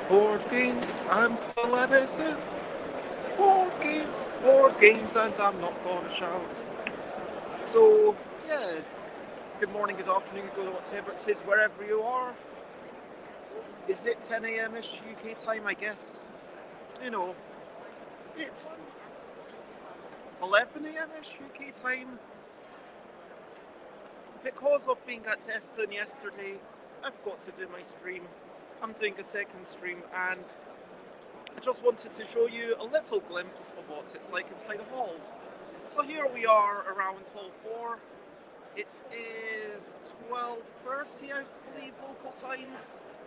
board games, I'm still at Essen. Board games, and I'm not gonna shout. So, yeah, good morning, good afternoon, good whatever it is, wherever you are. Is it 10 a.m.-ish UK time, I guess? You know, it's 11 a.m.-ish UK time. Because of being at Essen yesterday, I've got to do my stream. I'm doing a second stream, and I just wanted to show you a little glimpse of what it's like inside the halls. So here we are around Hall 4. It is 12:30, I believe, local time,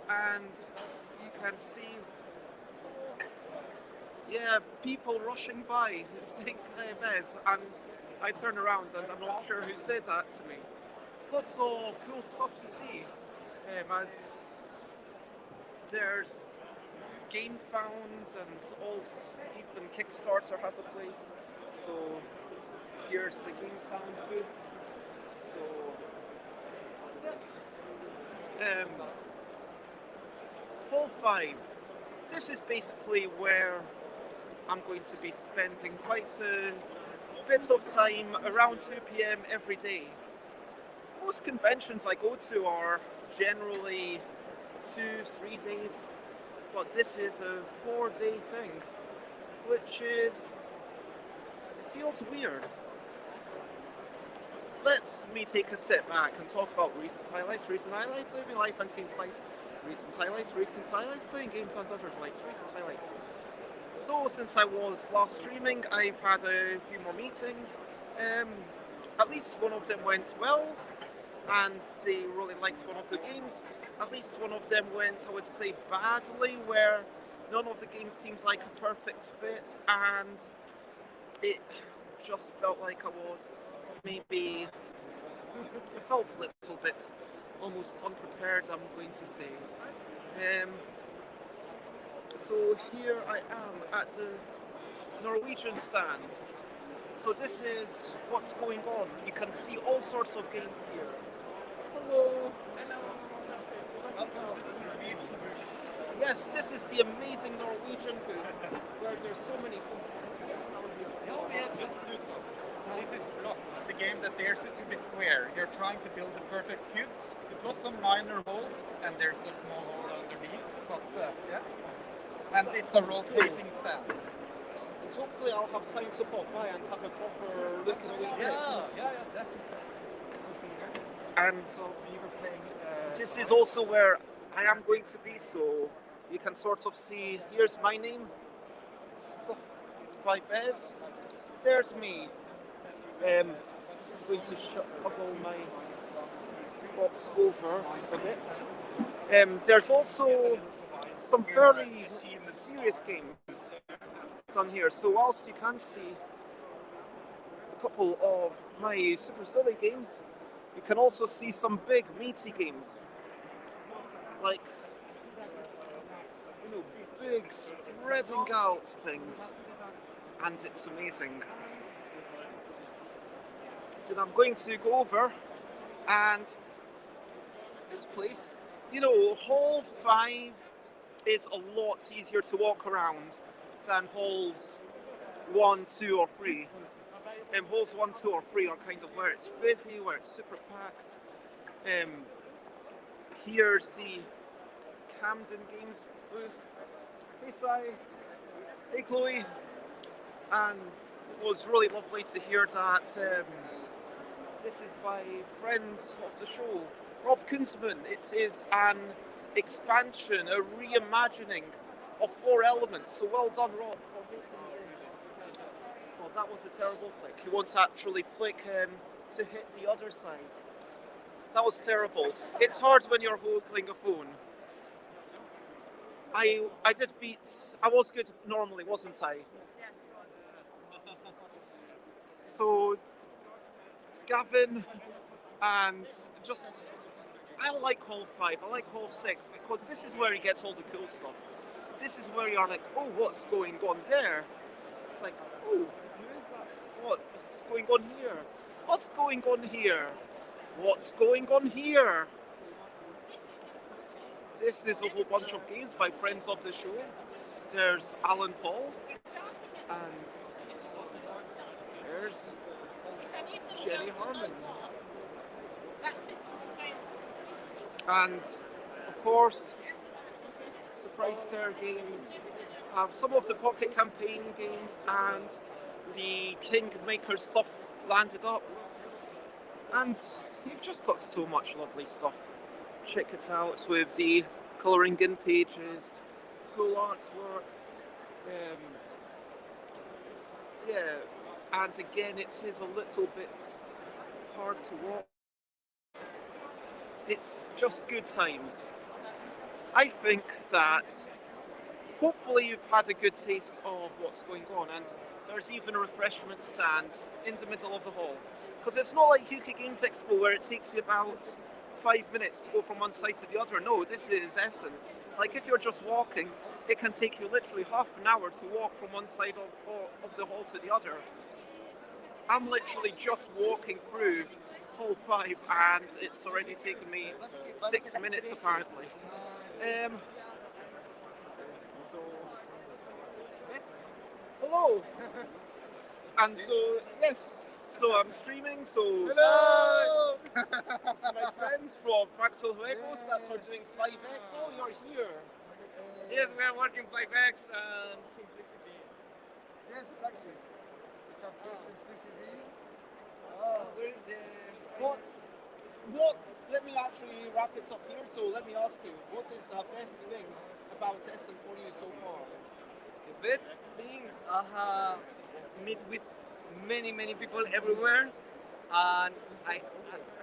and you can see, people rushing by saying Bez, and I turn around and I'm not sure who said that to me. Lots of cool stuff to see, as there's game found, and also even Kickstarter has a place. So here's the game found booth. So Hall 5. This is basically where I'm going to be spending quite a bit of time around 2 p.m. every day. Most conventions I go to are generally 2-3 days, but this is a 4-day thing, which is, it feels weird. Let me take a step back and talk about recent highlights, living life and seeing sights, recent highlights, playing games under the lights, recent highlights. So since I was last streaming, I've had a few more meetings. At least one of them went well, and they really liked one of the games. At least one of them went, I would say, badly, where none of the games seems like a perfect fit, and it just felt like I was maybe, it felt a little bit almost unprepared, I'm going to say. So here I am at the Norwegian stand. So this is what's going on. You can see all sorts of games here. Hello. Welcome to the Norwegian booth. Yes, this is the amazing Norwegian booth, where there's so many companies. Oh, yeah, just do so. This is Block, the game that dares you to be square. You're trying to build a perfect cube. It was some minor holes, and there's a small hole underneath, but yeah. And it's a rotating stand. And hopefully I'll have time to pop by and have a proper look at a wee bit. Yeah, definitely. And So we were playing, this is also where I am going to be, so you can sort of see, here's my name, stuff by Bez, there's me. I'm going to shuffle my box over a bit. There's also some fairly serious games done here, so whilst you can see a couple of my super silly games, you can also see some big meaty games, like, big spreading out things, and it's amazing. Then I'm going to go over, and this place, Hall 5 is a lot easier to walk around than halls 1, 2, or 3. Halls 1, 2, or 3 are kind of where it's busy, where it's super packed. Here's the Camden Games booth. Hey Sai, hey Chloe, and it was really lovely to hear that this is by friends of the show, Rob Kunzman. It is an expansion, a reimagining of 4 Elements. So well done, Rob, for making this. Well, that was a terrible flick. You won't actually flick to hit the other side. That was terrible. It's hard when you're holding a phone. I was good normally, wasn't I? So, Gavin, and just, I like Hall 5, I like Hall 6, because this is where he gets all the cool stuff. This is where you're like, oh, what's going on there? It's like, oh, what's going on here? What's going on here? What's going on here? this is a whole bunch of games by friends of the show. There's Alan Paul, and there's Jenny Harmon. And of course, Surprise Terror Games have some of the Pocket Campaign games and the Kingmaker stuff landed up. And you've just got so much lovely stuff. Check it out with the colouring in pages, cool artwork. Yeah, and again, it is a little bit hard to watch. It's just good times. I think that hopefully you've had a good taste of what's going on, and there's even a refreshment stand in the middle of the hall. Because it's not like UK Games Expo where it takes you about 5 minutes to go from one side to the other. No, this is Essen. Like if you're just walking, it can take you literally half an hour to walk from one side of the hall to the other. I'm literally just walking through Hall 5 and it's already taken me 6 minutes apparently. So, hello! And so, yes, so I'm streaming, so... Hello! So my friends from Fractal Juegos that are doing 5X, oh, you're here. Yes, we are working 5X and simplicity. Yes, exactly. We have simplicity. Where is the... What, let me actually wrap it up here, so let me ask you, what is the best thing about Essen for you so far? The best thing, I have meet with many people everywhere, and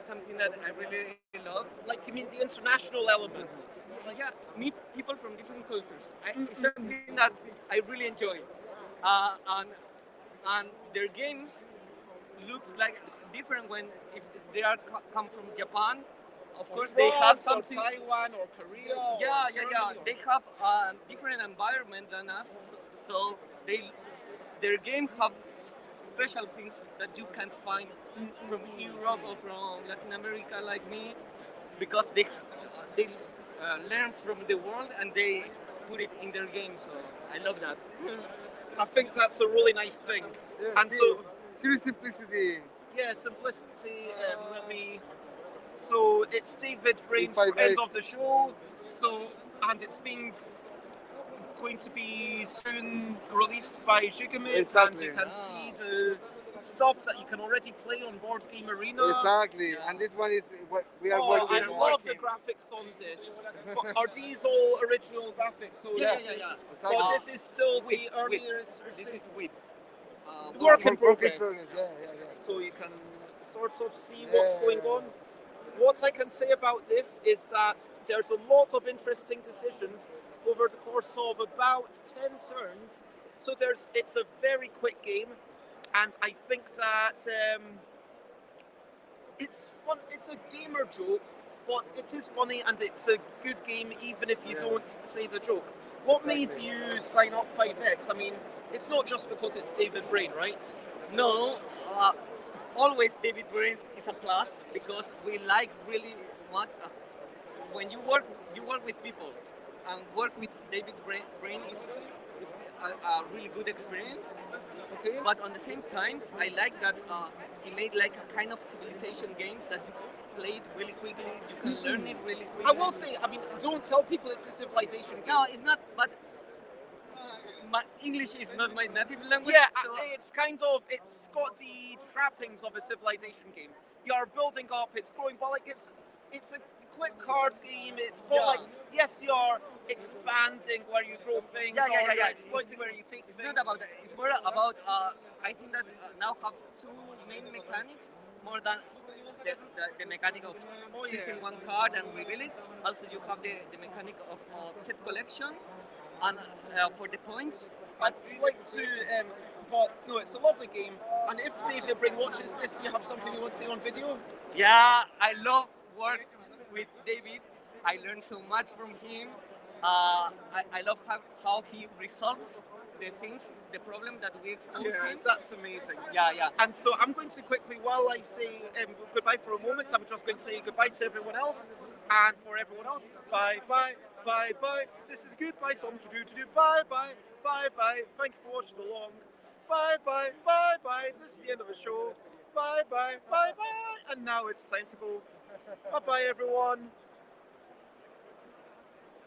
something that I really love. Like, you mean the international elements? Yeah, meet people from different cultures. It's something that I really enjoy, and their games looks like different when if they are come from Japan. Of course, they have something. Or Taiwan or Korea. Or Yeah. Germany. They have a different environment than us, so their game have special things that you can't find from Europe or from Latin America like me, because they learn from the world and they put it in their game. So I love that. I think that's a really nice thing. Yeah, And so, pure simplicity. yeah, simplicity. So it's David Brain's Five friend X. of the show. So, and it's going to be soon released by Gigamit, Exactly. and you can see the stuff that you can already play on Board Game Arena. Exactly. And this one is what we are Oh, I working love the working. graphics on this. Are these all original graphics? So Yeah. But this is still the Whip. earlier. This is Whip. Work in Work in progress. Yeah. So you can sort of see what's going on. What I can say about this is that there's a lot of interesting decisions over the course of about 10 turns. So it's a very quick game, and I think that it's fun. It's a gamer joke, but it is funny and it's a good game even if you don't say the joke. What made Exactly. you sign up 5X? I mean, it's not just because it's David Brain, right? No, always David Brain is a plus because we like really what when you work with people and work with David Brain is a really good experience. Okay. But on the same time, I like that he made like a kind of civilization game that you play it really quickly. You can learn it really quickly. I will say, I mean, don't tell people it's a civilization game. No, it's not. But my English is not my native language. Yeah, so it's got the trappings of a civilization game. You're building up, it's growing, but like it's a quick card game. It's got like, yes, you're expanding where you grow things, or you're exploiting where you take it's things. not about that. It's more about. I think that now have two main mechanics more than the mechanic of choosing one card and reveal it. Also, you have the mechanic of set collection and for the points. I'd like to, but no, it's a lovely game. And if David Brain watches this, do you have something you want to see on video? Yeah, I love work with David. I learned so much from him. I love how he resolves the things, the problem that we expose him. That's amazing. Yeah. And so I'm going to quickly, while I say goodbye for a moment, I'm just going to say goodbye to everyone else. And for everyone else, bye. Bye bye. This is goodbye. Something to do. Bye bye. Bye bye. Thank you for watching along. Bye bye. Bye bye. This is the end of the show. Bye bye. Bye bye. And now it's time to go. Bye bye, everyone.